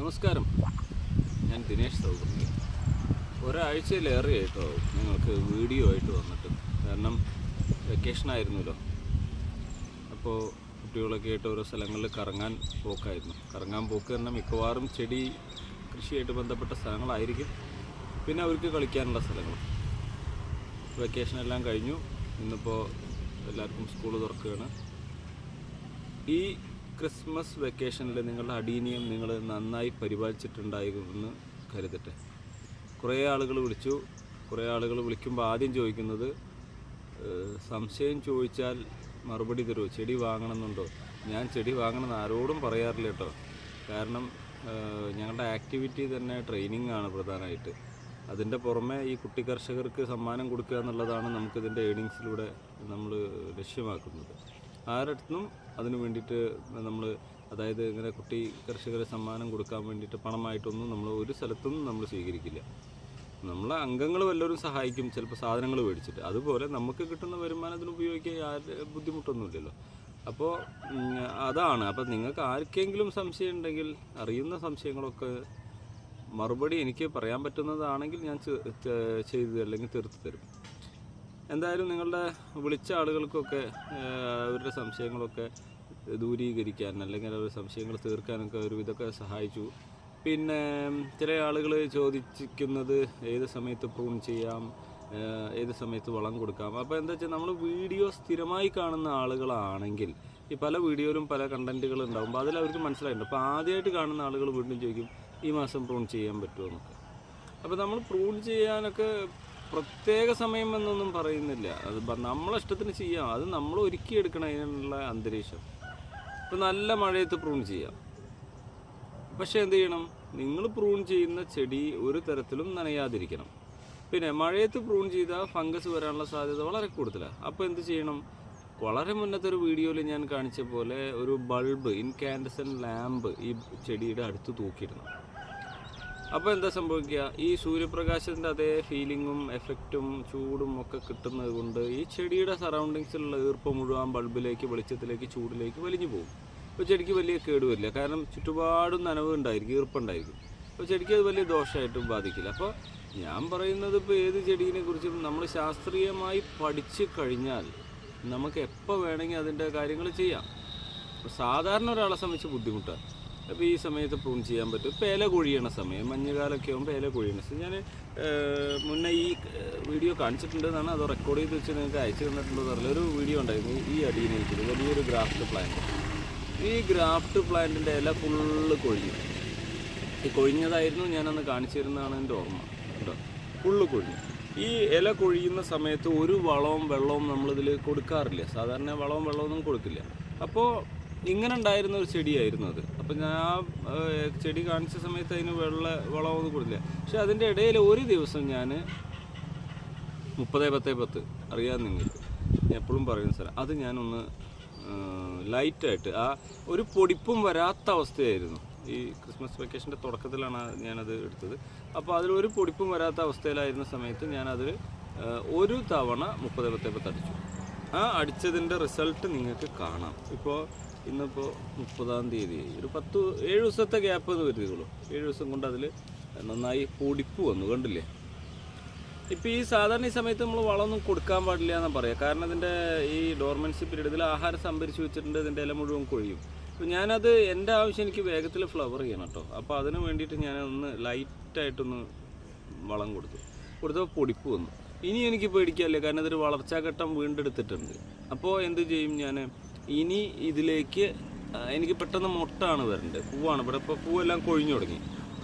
നമസ്കാരം, ഞാൻ ദിനേശ് സൗകര്യ. ഒരാഴ്ചയിലേറെയായിട്ടോ നിങ്ങൾക്ക് വീഡിയോ ആയിട്ട് വന്നിട്ട്. കാരണം വെക്കേഷനായിരുന്നല്ലോ. അപ്പോൾ കുട്ടികളൊക്കെ ആയിട്ട് ഓരോ സ്ഥലങ്ങളിൽ കറങ്ങാൻ പോക്ക് തന്നെ മിക്കവാറും ചെടി കൃഷിയായിട്ട് ബന്ധപ്പെട്ട സ്ഥലങ്ങളായിരിക്കും. പിന്നെ അവർക്ക് കളിക്കാനുള്ള സ്ഥലങ്ങൾ. വെക്കേഷനെല്ലാം കഴിഞ്ഞു. ഇന്നിപ്പോൾ എല്ലാവർക്കും സ്കൂൾ തുറക്കുകയാണ്. ഈ ക്രിസ്മസ് വെക്കേഷനിൽ നിങ്ങളുടെ അടീനിയം നിങ്ങൾ നന്നായി പരിപാലിച്ചിട്ടുണ്ടാകുമെന്ന് കരുതട്ടെ. കുറേ ആളുകൾ വിളിച്ചു. കുറേ ആളുകൾ വിളിക്കുമ്പോൾ ആദ്യം ചോദിക്കുന്നത്, സംശയം ചോദിച്ചാൽ മറുപടി തരുമോ, ചെടി വാങ്ങണമെന്നുണ്ടോ? ഞാൻ ചെടി വാങ്ങണമെന്ന് ആരോടും പറയാറില്ല കേട്ടോ. കാരണം ഞങ്ങളുടെ ആക്ടിവിറ്റി തന്നെ ട്രെയിനിങ് ആണ് പ്രധാനമായിട്ട്. അതിൻ്റെ പുറമെ ഈ കുട്ടി കർഷകർക്ക് സമ്മാനം കൊടുക്കുക എന്നുള്ളതാണ് നമുക്കിതിൻ്റെ ഏണിങ്സിലൂടെ നമ്മൾ ലക്ഷ്യമാക്കുന്നത്. ആരടുത്തും അതിന് വേണ്ടിയിട്ട് നമ്മൾ, അതായത് ഇങ്ങനെ കുട്ടി കർഷകരെ സമ്മാനം കൊടുക്കാൻ വേണ്ടിയിട്ട് പണമായിട്ടൊന്നും നമ്മൾ ഒരു സ്ഥലത്തും നമ്മൾ സ്വീകരിക്കില്ല. നമ്മളെ അംഗങ്ങൾ വല്ലവരും സഹായിക്കും, ചിലപ്പോൾ സാധനങ്ങൾ മേടിച്ചിട്ട്. അതുപോലെ നമുക്ക് കിട്ടുന്ന വരുമാനത്തിന് ഉപയോഗിക്കാൻ ബുദ്ധിമുട്ടൊന്നുമില്ലല്ലോ. അപ്പോൾ അതാണ്. അപ്പോൾ നിങ്ങൾക്ക് ആർക്കെങ്കിലും സംശയം ഉണ്ടെങ്കിൽ, അറിയുന്ന സംശയങ്ങളൊക്കെ മറുപടി എനിക്ക് പറയാൻ പറ്റുന്നതാണെങ്കിൽ ഞാൻ ചെയ്ത് അല്ലെങ്കിൽ തീർത്ത് തരും. എന്തായാലും നിങ്ങളുടെ വിളിച്ച ആളുകൾക്കൊക്കെ അവരുടെ സംശയങ്ങളൊക്കെ ദൂരീകരിക്കാൻ അല്ലെങ്കിൽ അവരുടെ സംശയങ്ങൾ തീർക്കാനൊക്കെ ഇതൊക്കെ സഹായിച്ചു. പിന്നെ ചില ആളുകൾ ചോദിക്കുന്നത് ഏത് സമയത്ത് പ്രൂൺ ചെയ്യാം, ഏത് സമയത്ത് വളം കൊടുക്കാം. അപ്പോൾ എന്താ വെച്ചാൽ, നമ്മൾ വീഡിയോ സ്ഥിരമായി കാണുന്ന ആളുകളാണെങ്കിൽ ഈ പല വീഡിയോയിലും പല കണ്ടൻറ്റുകൾ ഉണ്ടാകുമ്പോൾ അതിലവർക്ക് മനസ്സിലായിട്ടുണ്ട്. അപ്പോൾ ആദ്യമായിട്ട് കാണുന്ന ആളുകൾ വീണ്ടും ചോദിക്കും, ഈ മാസം പ്രൂൺ ചെയ്യാൻ പറ്റുമോ എന്നൊക്കെ. അപ്പോൾ നമ്മൾ പ്രൂൺ ചെയ്യാനൊക്കെ പ്രത്യേക സമയം എന്നൊന്നും പറയുന്നില്ല. അത് നമ്മളെ ഇഷ്ടത്തിന് ചെയ്യാം. അത് നമ്മൾ ഒരുക്കിയെടുക്കണം അതിനുള്ള അന്തരീക്ഷം. ഇപ്പോൾ നല്ല മഴയത്ത് പ്രൂൺ ചെയ്യാം. പക്ഷേ എന്ത് ചെയ്യണം, നിങ്ങൾ പ്രൂൺ ചെയ്യുന്ന ചെടി ഒരു തരത്തിലും നനയാതിരിക്കണം. പിന്നെ മഴയത്ത് പ്രൂൺ ചെയ്താൽ ഫംഗസ് വരാനുള്ള സാധ്യത വളരെ കൂടുതലാണ്. അപ്പോൾ എന്ത് ചെയ്യണം, വളരെ മുന്നത്തെ ഒരു വീഡിയോയിൽ ഞാൻ കാണിച്ച പോലെ ഒരു ബൾബ്, ഇൻകാൻഡസെൻ്റ് ലാമ്പ് ഈ ചെടിയുടെ അടുത്ത് തൂക്കിയിടണം. അപ്പോൾ എന്താ സംഭവിക്കുക, ഈ സൂര്യപ്രകാശത്തിൻ്റെ അതേ ഫീലിങ്ങും എഫക്റ്റും ചൂടും ഒക്കെ കിട്ടുന്നത് കൊണ്ട് ഈ ചെടിയുടെ സറൗണ്ടിങ്സിലുള്ള ഈർപ്പം മുഴുവൻ ബൾബിലേക്ക്, വെളിച്ചത്തിലേക്ക്, ചൂടിലേക്ക് വലിഞ്ഞു പോകും. അപ്പോൾ ചെടിക്ക് വലിയ കേടുവരില്ല. കാരണം ചുറ്റുപാടും നനവ് ഉണ്ടായിരിക്കും, ഈർപ്പുണ്ടായിരിക്കും. അപ്പോൾ ചെടിക്ക് അത് വലിയ ദോഷമായിട്ടും ബാധിക്കില്ല. അപ്പോൾ ഞാൻ പറയുന്നത്, ഇപ്പോൾ ഏത് ചെടീനെ കുറിച്ചും നമ്മൾ ശാസ്ത്രീയമായി പഠിച്ചു കഴിഞ്ഞാൽ നമുക്ക് എപ്പോൾ വേണമെങ്കിൽ അതിൻ്റെ കാര്യങ്ങൾ ചെയ്യാം. സാധാരണ ഒരാളെ സംബന്ധിച്ച് ബുദ്ധിമുട്ടാണ്. അപ്പോൾ ഈ സമയത്ത് പ്രൂൺ ചെയ്യാൻ പറ്റും. ഇപ്പോൾ ഇല കൊഴിയണ സമയം, മഞ്ഞുകാലമൊക്കെ ആകുമ്പോൾ ഇല കൊഴിയണ സമയം. ഞാൻ മുന്നേ ഈ വീഡിയോ കാണിച്ചിട്ടുണ്ടെന്നാണ്, അത് റെക്കോർഡ് ചെയ്ത് വെച്ച് നിങ്ങൾക്ക് അയച്ചു തന്നിട്ടുണ്ടോ എന്നറിയില്ല. ഒരു വീഡിയോ ഉണ്ടായിരുന്നു ഈ അടീനയിൽ വലിയൊരു ഗ്രാഫ്റ്റ് പ്ലാന്റ്. ഈ ഗ്രാഫ്റ്റ് പ്ലാന്റിൻ്റെ ഇല ഫുള്ള് കൊഴിഞ്ഞു. ഈ കൊഴിഞ്ഞതായിരുന്നു ഞാനന്ന് കാണിച്ചു തരുന്നതാണ് എൻ്റെ ഓർമ്മ കേട്ടോ. ഫുള്ള് കൊഴിഞ്ഞു. ഈ ഇല കൊഴിയുന്ന സമയത്ത് ഒരു വളവും വെള്ളവും നമ്മളിതിൽ കൊടുക്കാറില്ല. സാധാരണ വളവും വെള്ളമൊന്നും കൊടുക്കില്ല. അപ്പോൾ ഇങ്ങനെ ഉണ്ടായിരുന്ന ഒരു ചെടിയായിരുന്നു അത്. അപ്പോൾ ഞാൻ ചെടി കാണിച്ച സമയത്ത് അതിന് വളമൊന്നും കൊടുക്കില്ല. പക്ഷെ അതിൻ്റെ ഇടയിൽ ഒരു ദിവസം ഞാൻ 30-10-10 അറിയാൻ നിങ്ങൾക്ക് ഞാൻ എപ്പോഴും പറയുന്ന സ്ഥലം, അത് ഞാനൊന്ന് ലൈറ്റായിട്ട്, ആ ഒരു പൊടിപ്പും വരാത്ത അവസ്ഥയായിരുന്നു. ഈ ക്രിസ്മസ് വെക്കേഷൻ്റെ തുടക്കത്തിലാണ് ഞാനത് എടുത്തത്. അപ്പോൾ അതിലൊരു പൊടിപ്പും വരാത്ത അവസ്ഥയിലായിരുന്ന സമയത്ത് ഞാനതിൽ ഒരു തവണ 30-10 അടിച്ചു. ആ അടിച്ചതിൻ്റെ റിസൾട്ട് നിങ്ങൾക്ക് കാണാം. ഇപ്പോൾ ഇന്നിപ്പോൾ 30-ാം തീയതി, ഒരു 7 ദിവസത്തെ ഗ്യാപ്പ് എന്ന് വരുന്നുള്ളൂ. 7 ദിവസം കൊണ്ട് അതിൽ നന്നായി പൊടിപ്പ് വന്നു, കണ്ടില്ലേ? ഇപ്പോൾ ഈ സാധാരണ ഈ സമയത്ത് നമ്മൾ വളമൊന്നും കൊടുക്കാൻ പാടില്ല എന്നാണ് പറയുക. കാരണം ഇതിൻ്റെ ഈ ഡോർമൻസി പീരീഡ്, ഇതിൽ ആഹാരം സംഭരിച്ച് വെച്ചിട്ടുണ്ട്, ഇതിൻ്റെ ഇല മുഴുവൻ കൊഴിയും. അപ്പോൾ ഞാനത് എൻ്റെ ആവശ്യം, എനിക്ക് വേഗത്തിൽ ഫ്ലവർ ചെയ്യണം കേട്ടോ. അപ്പോൾ അതിന് വേണ്ടിയിട്ട് ഞാനൊന്ന് ലൈറ്റായിട്ടൊന്ന് വളം കൊടുത്തപ്പോൾ പൊടിപ്പ് വന്നു. ഇനി എനിക്ക് പേടിക്കാനില്ല, കാരണം ഇതൊരു വളർച്ചാഘട്ടം വീണ്ടെടുത്തിട്ടുണ്ട്. അപ്പോൾ എന്ത് ചെയ്യും ഞാൻ, ഇനി ഇതിലേക്ക് എനിക്ക് പെട്ടെന്ന് മൊട്ടാണ് വരേണ്ടത്. പൂവാണ് ഇവിടെ. ഇപ്പോൾ പൂവെല്ലാം കൊഴിഞ്ഞു തുടങ്ങി,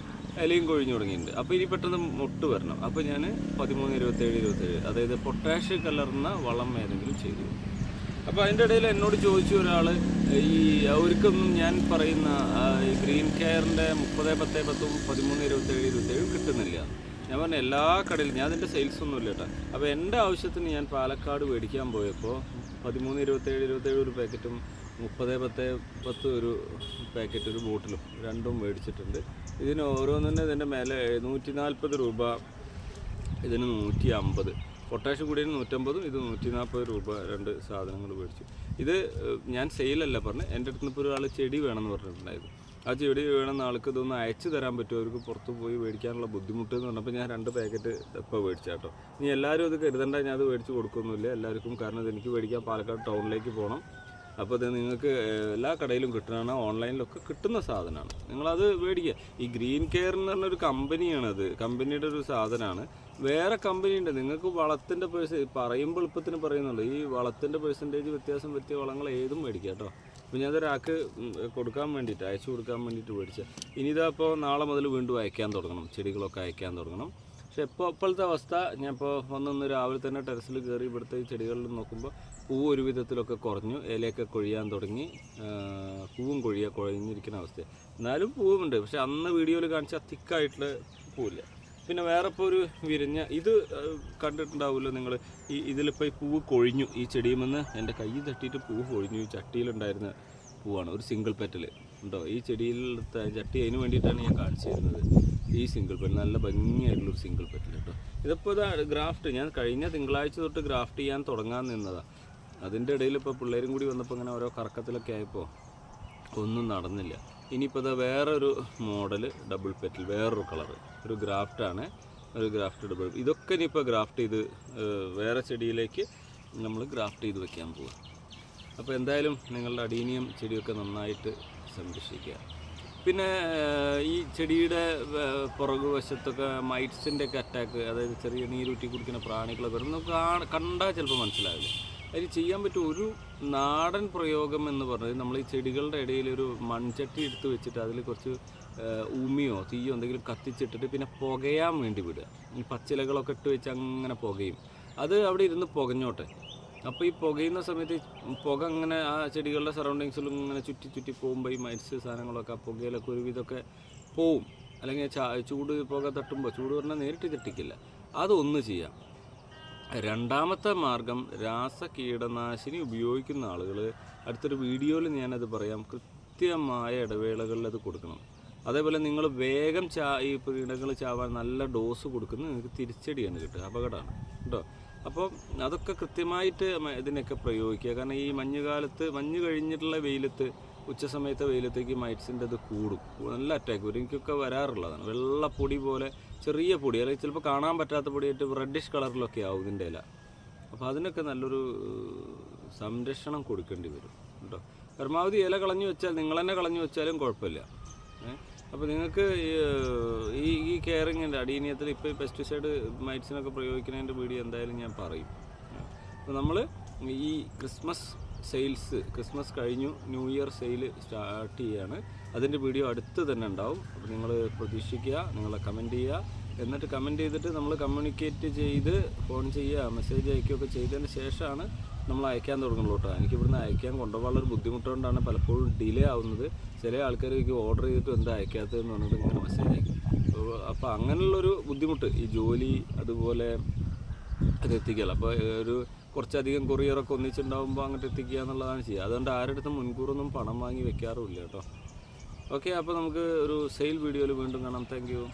ഇലയും കൊഴിഞ്ഞു തുടങ്ങിയിട്ടുണ്ട്. അപ്പോൾ ഇനി പെട്ടെന്ന് മൊട്ട് വരണം. അപ്പോൾ ഞാൻ 13-27-27, അതായത് പൊട്ടാഷ് കലർന്ന വളം ഏതെങ്കിലും ചെയ്തു. അപ്പോൾ അതിൻ്റെ ഇടയിൽ എന്നോട് ചോദിച്ചു ഒരാൾ, ഈ അവർക്കൊന്നും ഞാൻ പറയുന്ന ഈ ഗ്രീൻ കെയറിൻ്റെ 30-10-10 13-27-27 കിട്ടുന്നില്ല. ഞാൻ പറഞ്ഞ എല്ലാ കടയിലും, ഞാൻ അതിൻ്റെ സെയിൽസ് ഒന്നും ഇല്ല കേട്ടോ. അപ്പോൾ എൻ്റെ ആവശ്യത്തിന് ഞാൻ പാലക്കാട് മേടിക്കാൻ പോയപ്പോൾ 13-27-27 ഒരു പാക്കറ്റും 30-10-10 ഒരു പാക്കറ്റ്, ഒരു ബോട്ടിലും രണ്ടും മേടിച്ചിട്ടുണ്ട്. ഇതിന് ഓരോന്നിൻ്റെ ഇതിൻ്റെ മേലെ 140 രൂപ, ഇതിന് 150. പൊട്ടാഷ്യം കൂടിയതിന് 150, ഇത് 140 രൂപ രണ്ട് സാധനങ്ങൾ മേടിച്ചു. ഇത് ഞാൻ സെയിലല്ല പറഞ്ഞത്, എൻ്റെ അടുത്ത് നിന്ന് ഇപ്പോൾ ഒരാൾ ചെടി വേണമെന്ന് പറഞ്ഞിട്ടുണ്ടായിരുന്നു. ആ ചെടി വേണമെന്ന ആൾക്ക് ഇതൊന്ന് അയച്ചു തരാൻ പറ്റുമോ, അവർക്ക് പുറത്ത് പോയി മേടിക്കാനുള്ള ബുദ്ധിമുട്ട് എന്ന് പറഞ്ഞപ്പോൾ ഞാൻ 2 പാക്കറ്റ് ഇപ്പോൾ മേടിച്ചാട്ടോ. ഇനി എല്ലാവരും അത് കരുതണ്ട, ഞാൻ അത് മേടിച്ച് കൊടുക്കൊന്നുമില്ല എല്ലാവർക്കും. കാരണം ഇതെനിക്ക് മേടിക്കാൻ പാലക്കാട് ടൗണിലേക്ക് പോകണം. അപ്പോൾ ഇത് നിങ്ങൾക്ക് എല്ലാ കടയിലും കിട്ടുന്നതാണ്, ഓൺലൈനിലൊക്കെ കിട്ടുന്ന സാധനമാണ്. നിങ്ങളത് മേടിക്കുക. ഈ ഗ്രീൻ കെയർ എന്ന് പറഞ്ഞൊരു കമ്പനിയാണത്, കമ്പനിയുടെ ഒരു സാധനമാണ്. വേറെ കമ്പനി ഉണ്ട്. നിങ്ങൾക്ക് വളത്തിൻ്റെ പറയുമ്പോൾ എളുപ്പത്തിന് പറയുന്നുള്ളൂ. ഈ വളത്തിൻ്റെ പെർസെൻറ്റേജ് വ്യത്യാസം പറ്റിയ വളങ്ങൾ ഏതും മേടിക്കുക കേട്ടോ. അപ്പോൾ ഞാനതൊരാൾക്ക് കൊടുക്കാൻ വേണ്ടിയിട്ട്, അയച്ചു കൊടുക്കാൻ വേണ്ടിയിട്ട് മേടിച്ചത്. ഇനി ഇതപ്പോൾ നാളെ മുതൽ വീണ്ടും അയക്കാൻ തുടങ്ങണം, ചെടികളൊക്കെ അയക്കാൻ തുടങ്ങണം. പക്ഷേ ഇപ്പോഴത്തെ അവസ്ഥ, ഞാൻ ഇപ്പോൾ വന്നൊന്ന് രാവിലെ തന്നെ ടെറസിൽ കയറി ഇവിടുത്തെ ഈ ചെടികളിൽ നോക്കുമ്പോൾ പൂവ് ഒരു വിധത്തിലൊക്കെ കുറഞ്ഞു, ഇലയൊക്കെ കൊഴിയാൻ തുടങ്ങി, പൂവും കൊഴിഞ്ഞിരിക്കുന്ന അവസ്ഥ. എന്നാലും പൂവുണ്ട്, പക്ഷെ അന്ന് വീഡിയോയിൽ കാണിച്ച തിക്കായിട്ടുള്ള പൂവില്ല. പിന്നെ വേറെ ഇപ്പോൾ ഒരു വിരിഞ്ഞ ഇത് കണ്ടിട്ടുണ്ടാവുമല്ലോ നിങ്ങൾ. ഇതിലിപ്പോൾ ഈ പൂവ് കൊഴിഞ്ഞു, ഈ ചെടിയിൽ നിന്ന് എൻ്റെ കൈ തട്ടിയിട്ട് പൂവ് കൊഴിഞ്ഞു. ഈ ചട്ടിയിലുണ്ടായിരുന്ന പൂവാണ്, ഒരു സിംഗിൾ പെറ്റൽ ഉണ്ടോ ഈ ചെടിയിലത്തെ ചട്ടി. അതിന് വേണ്ടിയിട്ടാണ് ഞാൻ കാണിച്ചു തരുന്നത്. ഈ സിംഗിൾ പെറ്റൽ നല്ല ഭംഗിയായിട്ടുള്ളൊരു സിംഗിൾ പെറ്റൽ കേട്ടോ. ഇതിപ്പോൾ ഇതാ ഗ്രാഫ്റ്റ് ഞാൻ കഴിഞ്ഞ തിങ്കളാഴ്ച തൊട്ട് ഗ്രാഫ്റ്റ് ചെയ്യാൻ തുടങ്ങാൻ നിന്നതാണ്. അതിൻ്റെ ഇടയിൽ ഇപ്പോൾ പിള്ളേരും കൂടി വന്നപ്പോൾ ഇങ്ങനെ ഓരോ കറക്കത്തിലൊക്കെ ആയപ്പോൾ ഒന്നും നടന്നില്ല. ഇനിയിപ്പോൾ ഇതാ വേറൊരു മോഡൽ ഡബിൾ പെറ്റൽ, വേറൊരു കളറ്, ഒരു ഗ്രാഫ്റ്റാണ്, ഒരു ഗ്രാഫ്റ്റ് ഡബിൾ. ഇതൊക്കെ ഇനിയിപ്പോൾ ഗ്രാഫ്റ്റ് ചെയ്ത് വേറെ ചെടിയിലേക്ക് നമ്മൾ ഗ്രാഫ്റ്റ് ചെയ്ത് വെക്കാൻ പോവുക. അപ്പോൾ എന്തായാലും നിങ്ങളുടെ അഡീനിയം ചെടിയൊക്കെ നന്നായിട്ട് സംരക്ഷിക്കുക. പിന്നെ ഈ ചെടിയുടെ പുറകുവശത്തൊക്കെ മൈറ്റ്സിൻ്റെ ഒക്കെ അറ്റാക്ക്, അതായത് ചെറിയ നീരൂറ്റി കുടിക്കുന്ന പ്രാണികളൊക്കെ വരും. നമുക്ക് കണ്ടാൽ ചിലപ്പോൾ മനസ്സിലാവില്ല. അതിന് ചെയ്യാൻ പറ്റും ഒരു നാടൻ പ്രയോഗം എന്ന് പറഞ്ഞത്, നമ്മൾ ഈ ചെടികളുടെ ഇടയിൽ ഒരു മൺചട്ടി എടുത്ത് വെച്ചിട്ട് അതിൽ കുറച്ച് ഉമിയോ തീയോ എന്തെങ്കിലും കത്തിച്ചിട്ടിട്ട് പിന്നെ പുകയാൻ വേണ്ടി വിടുക. ഈ പച്ചിലകളൊക്കെ ഇട്ട് വെച്ച് അങ്ങനെ പുകയും. അത് അവിടെ ഇരുന്ന് പുകഞ്ഞോട്ടെ. അപ്പോൾ ഈ പുകയുന്ന സമയത്ത് പുക അങ്ങനെ ആ ചെടികളുടെ സറൗണ്ടിങ്സിലും ഇങ്ങനെ ചുറ്റി പോകുമ്പോൾ ഈ മൈറ്റ്സ് സാധനങ്ങളൊക്കെ ആ പുകയിലൊക്കെ ഒരുവിധമൊക്കെ പോവും. അല്ലെങ്കിൽ ചൂട് പുക തട്ടുമ്പോൾ, ചൂട് പറഞ്ഞാൽ നേരിട്ട് തട്ടിക്കില്ല, അതൊന്ന് ചെയ്യാം. രണ്ടാമത്തെ മാർഗം, രാസകീടനാശിനി ഉപയോഗിക്കുന്ന ആളുകൾ, അടുത്തൊരു വീഡിയോയിൽ ഞാനത് പറയാം, കൃത്യമായ ഇടവേളകളിൽ അത് കൊടുക്കണം. അതേപോലെ നിങ്ങൾ വേഗം ഈ കീടങ്ങൾ ചാവാൻ നല്ല ഡോസ് കൊടുക്കുന്നത് നിങ്ങൾക്ക് തിരിച്ചടിയാണ് കിട്ടുക, അപകടമാണ് കേട്ടോ. അപ്പോൾ അതൊക്കെ കൃത്യമായിട്ട് ഇതിനൊക്കെ പ്രയോഗിക്കുക. കാരണം ഈ മഞ്ഞുകാലത്ത്, മഞ്ഞ് കഴിഞ്ഞിട്ടുള്ള വെയിലത്ത്, ഉച്ച സമയത്തെ വെയിലത്തേക്ക് മൈറ്റ്സിൻ്റെ ഇത് കൂടും, നല്ല അറ്റാക്ക് വരും. എനിക്കൊക്കെ വരാറുള്ളതാണ്. വെള്ളപ്പൊടി പോലെ ചെറിയ പൊടി, അല്ലെങ്കിൽ ചിലപ്പോൾ കാണാൻ പറ്റാത്ത പൊടിയായിട്ട് റെഡിഷ് കളറിലൊക്കെ ആവും ഇതിൻ്റെ ഇല. അപ്പോൾ അതിനൊക്കെ നല്ലൊരു സംരക്ഷണം കൊടുക്കേണ്ടി വരും കേട്ടോ. പരമാവധി ഇല കളഞ്ഞു വെച്ചാൽ, നിങ്ങൾ തന്നെ കളഞ്ഞു വെച്ചാലും കുഴപ്പമില്ല. അപ്പോൾ നിങ്ങൾക്ക് ഈ കെയറിങ്ങിൻ്റെ അടീനിയത്തിൽ ഇപ്പോൾ പെസ്റ്റിസൈഡ് മൈറ്റ്സിനൊക്കെ പ്രയോഗിക്കുന്നതിൻ്റെ വീഡിയോ എന്തായാലും ഞാൻ പറയും. അപ്പോൾ നമ്മൾ ഈ ക്രിസ്മസ് കഴിഞ്ഞു, ന്യൂ ഇയർ സെയിൽ സ്റ്റാർട്ട് ചെയ്യുകയാണ്. അതിൻ്റെ വീഡിയോ അടുത്ത് തന്നെ ഉണ്ടാവും. അപ്പോൾ നിങ്ങൾ പ്രതീക്ഷിക്കുക, നിങ്ങൾ കമൻറ്റ് ചെയ്യുക. എന്നിട്ട് കമൻറ്റ് ചെയ്തിട്ട് നമ്മൾ കമ്മ്യൂണിക്കേറ്റ് ചെയ്ത് ഫോൺ ചെയ്യുക, മെസ്സേജ് അയക്കുകയൊക്കെ ചെയ്തതിന് ശേഷമാണ് നമ്മൾ അയക്കാൻ തുടങ്ങുള്ളൂ കേട്ടോ. എനിക്ക് ഇവിടുന്ന് അയക്കാൻ കൊണ്ടുപോകാനുള്ളൊരു ബുദ്ധിമുട്ടുകൊണ്ടാണ് പലപ്പോഴും ഡിലേ ആവുന്നത്. ചില ആൾക്കാർ എനിക്ക് ഓർഡർ ചെയ്തിട്ട് എന്താ അയക്കാത്തതെന്ന് പറഞ്ഞിട്ട് ഇങ്ങനെ മെസ്സേജ് അയക്കും. അപ്പോൾ അങ്ങനെയുള്ളൊരു ബുദ്ധിമുട്ട് ഈ ജോലി അതുപോലെ അത് എത്തിക്കുകയല്ല. അപ്പോൾ ഒരു കുറച്ചധികം കൊറിയറൊക്കെ ഒന്നിച്ചുണ്ടാകുമ്പോൾ അങ്ങോട്ട് എത്തിക്കുക എന്നുള്ളതാണ് ചെയ്യുക. അതുകൊണ്ട് ആരുടെ അടുത്തും മുൻകൂറൊന്നും പണം വാങ്ങി വെക്കാറുമില്ല കേട്ടോ. ഓക്കെ, അപ്പോൾ നമുക്ക് ഒരു സെയിൽ വീഡിയോയിൽ വീണ്ടും കാണാം. Thank you.